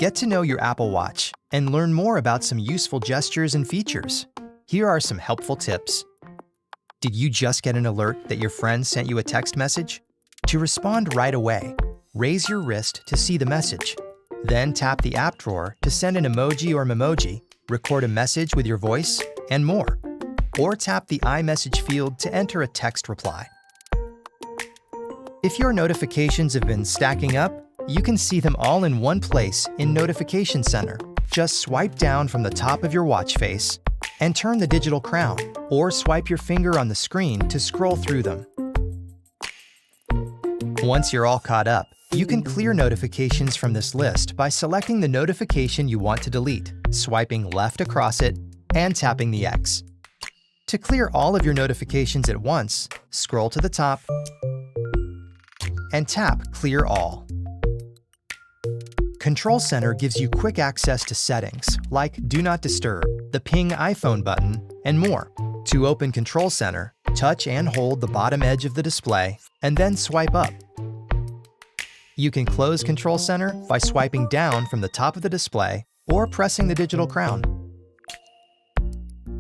Get to know your Apple Watch and learn more about some useful gestures and features. Here are some helpful tips. Did you just get an alert that your friend sent you a text message? To respond right away, raise your wrist to see the message. Then tap the app drawer to send an emoji or memoji, record a message with your voice, and more. Or tap the iMessage field to enter a text reply. If your notifications have been stacking up, you can see them all in one place in Notification Center. Just swipe down from the top of your watch face and turn the digital crown, or swipe your finger on the screen to scroll through them. Once you're all caught up, you can clear notifications from this list by selecting the notification you want to delete, swiping left across it, and tapping the X. To clear all of your notifications at once, scroll to the top and tap Clear All. Control Center gives you quick access to settings like Do Not Disturb, the Ping iPhone button, and more. To open Control Center, touch and hold the bottom edge of the display and then swipe up. You can close Control Center by swiping down from the top of the display or pressing the digital crown.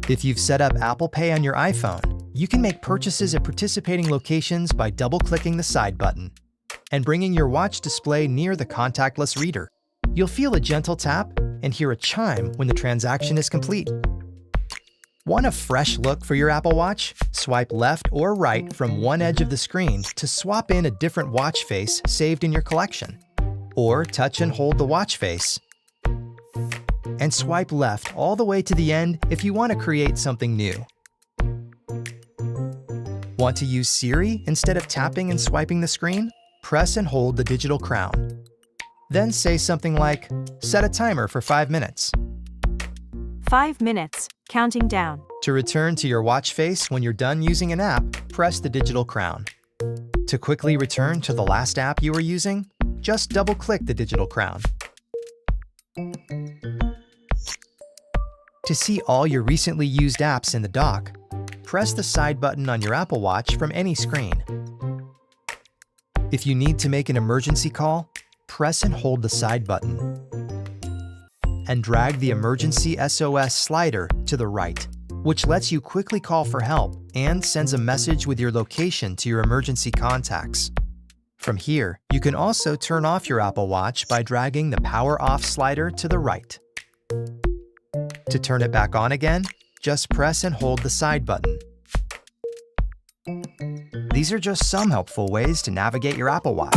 If you've set up Apple Pay on your iPhone, you can make purchases at participating locations by double-clicking the side button and bringing your watch display near the contactless reader. You'll feel a gentle tap and hear a chime when the transaction is complete. Want a fresh look for your Apple Watch? Swipe left or right from one edge of the screen to swap in a different watch face saved in your collection. Or touch and hold the watch face and swipe left all the way to the end if you want to create something new. Want to use Siri instead of tapping and swiping the screen? Press and hold the digital crown. Then say something like, "Set a timer for 5 minutes." 5 minutes, counting down. To return to your watch face when you're done using an app, press the digital crown. To quickly return to the last app you were using, just double-click the digital crown. To see all your recently used apps in the dock, press the side button on your Apple Watch from any screen. If you need to make an emergency call, press and hold the side button and drag the emergency SOS slider to the right, which lets you quickly call for help and sends a message with your location to your emergency contacts. From here, you can also turn off your Apple Watch by dragging the power off slider to the right. To turn it back on again, just press and hold the side button. These are just some helpful ways to navigate your Apple Watch.